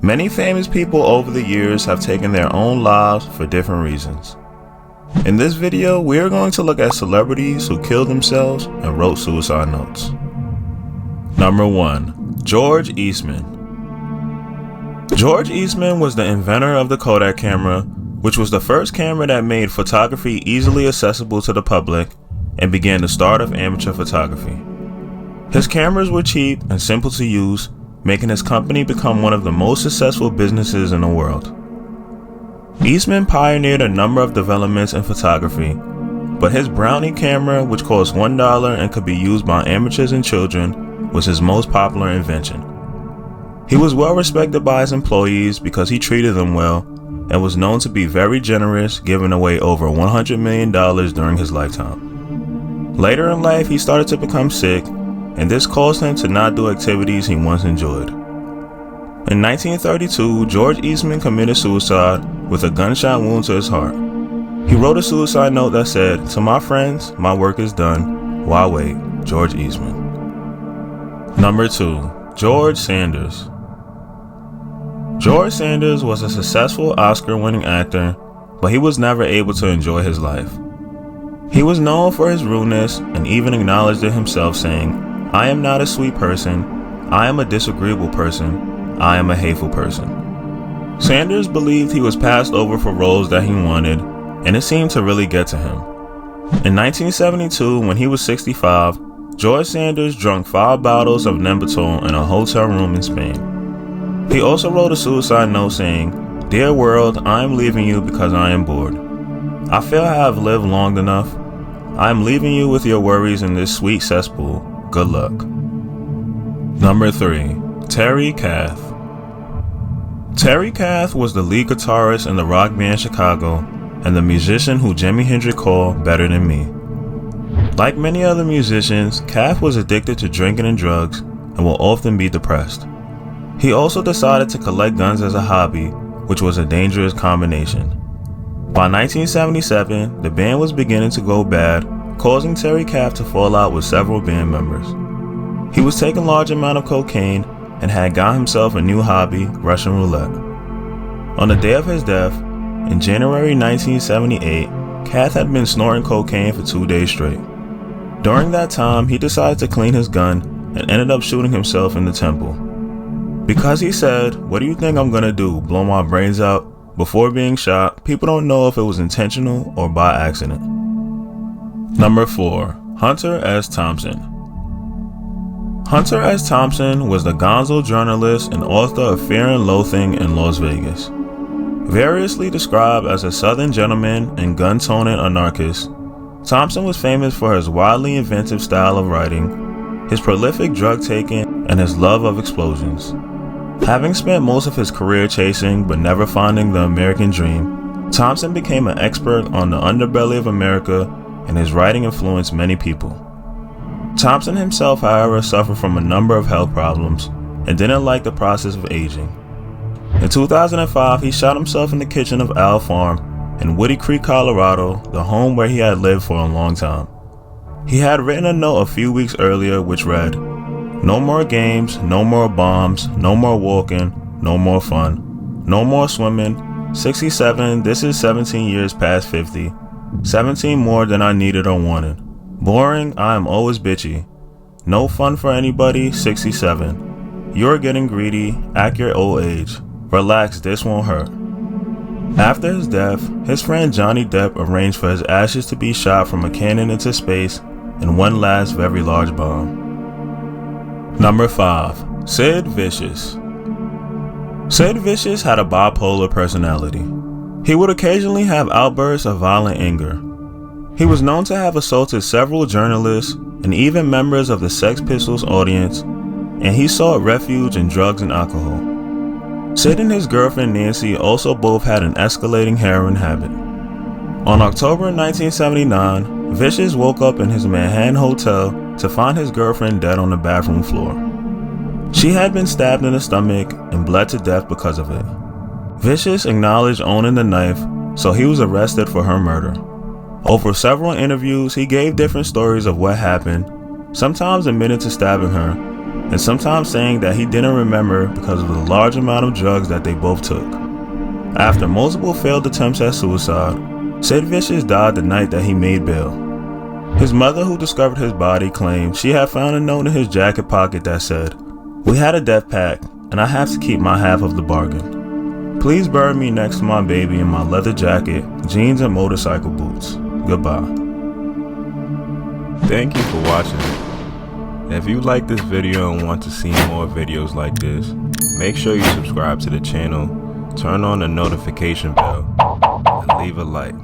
Many famous people over the years have taken their own lives for different reasons. In this video, we are going to look at celebrities who killed themselves and wrote suicide notes. Number 1. George Eastman. George Eastman was the inventor of the Kodak camera, which was the first camera that made photography easily accessible to the public and began the start of amateur photography. His cameras were cheap and simple to use, making his company become one of the most successful businesses in the world. Eastman pioneered a number of developments in photography, but his Brownie camera, which cost $1 and could be used by amateurs and children, was his most popular invention. He was well respected by his employees because he treated them well and was known to be very generous, giving away over $100 million during his lifetime. Later in life, he started to become sick, and this caused him to not do activities he once enjoyed. In 1932, George Eastman committed suicide with a gunshot wound to his heart. He wrote a suicide note that said, "To my friends, my work is done. Why wait? George Eastman." Number 2. George Sanders. George Sanders was a successful Oscar-winning actor, but he was never able to enjoy his life. He was known for his rudeness and even acknowledged it himself, saying, "I am not a sweet person. I am a disagreeable person. I am a hateful person." Sanders believed he was passed over for roles that he wanted, and it seemed to really get to him. In 1972, when he was 65, George Sanders drank 5 bottles of Nembutal in a hotel room in Spain. He also wrote a suicide note saying, "Dear world, I am leaving you because I am bored. I feel I have lived long enough. I am leaving you with your worries in this sweet cesspool. Good luck." Number 3. Terry Kath. Terry Kath was the lead guitarist in the rock band Chicago and the musician who Jimi Hendrix called Better Than Me. Like many other musicians, Kath was addicted to drinking and drugs and will often be depressed. He also decided to collect guns as a hobby, which was a dangerous combination. By 1977, the band was beginning to go bad, causing Terry Kath to fall out with several band members. He was taking large amounts of cocaine and had got himself a new hobby, Russian roulette. On the day of his death, in January 1978, Kath had been snorting cocaine for 2 days straight. During that time, he decided to clean his gun and ended up shooting himself in the temple. Because he said, "What do you think I'm gonna do, blow my brains out?" before being shot, people don't know if it was intentional or by accident. Number 4. Hunter S. Thompson. Hunter S. Thompson was the gonzo journalist and author of Fear and Loathing in Las Vegas. Variously described as a Southern gentleman and gun-toting anarchist, Thompson was famous for his wildly inventive style of writing, his prolific drug-taking, and his love of explosions. Having spent most of his career chasing but never finding the American dream, Thompson became an expert on the underbelly of America, and his writing influenced many people. Thompson himself, however, suffered from a number of health problems and didn't like the process of aging. In 2005, he shot himself in the kitchen of Owl Farm in Woody Creek, Colorado, the home where he had lived for a long time. He had written a note a few weeks earlier which read, "No more games, no more bombs, no more walking, no more fun, no more swimming. 67, this is 17 years past 50. 17 more than I needed or wanted. Boring, I am always bitchy. No fun for anybody, 67. You're getting greedy, at your old age. Relax, this won't hurt." After his death, his friend Johnny Depp arranged for his ashes to be shot from a cannon into space in one last very large bomb. Number 5. Sid Vicious. Sid Vicious had a bipolar personality. He would occasionally have outbursts of violent anger. He was known to have assaulted several journalists and even members of the Sex Pistols audience, and he sought refuge in drugs and alcohol. Sid and his girlfriend Nancy also both had an escalating heroin habit. On October 1979, Vicious woke up in his Manhattan hotel to find his girlfriend dead on the bathroom floor. She had been stabbed in the stomach and bled to death because of it. Vicious acknowledged owning the knife, so he was arrested for her murder. Over several interviews, he gave different stories of what happened, sometimes admitted to stabbing her, and sometimes saying that he didn't remember because of the large amount of drugs that they both took. After multiple failed attempts at suicide, Sid Vicious died the night that he made bail. His mother, who discovered his body, claimed she had found a note in his jacket pocket that said, "We had a death pact, and I have to keep my half of the bargain. Please bury me next to my baby in my leather jacket, jeans, and motorcycle boots. Goodbye." Thank you for watching. If you like this video and want to see more videos like this, make sure you subscribe to the channel, turn on the notification bell, and leave a like.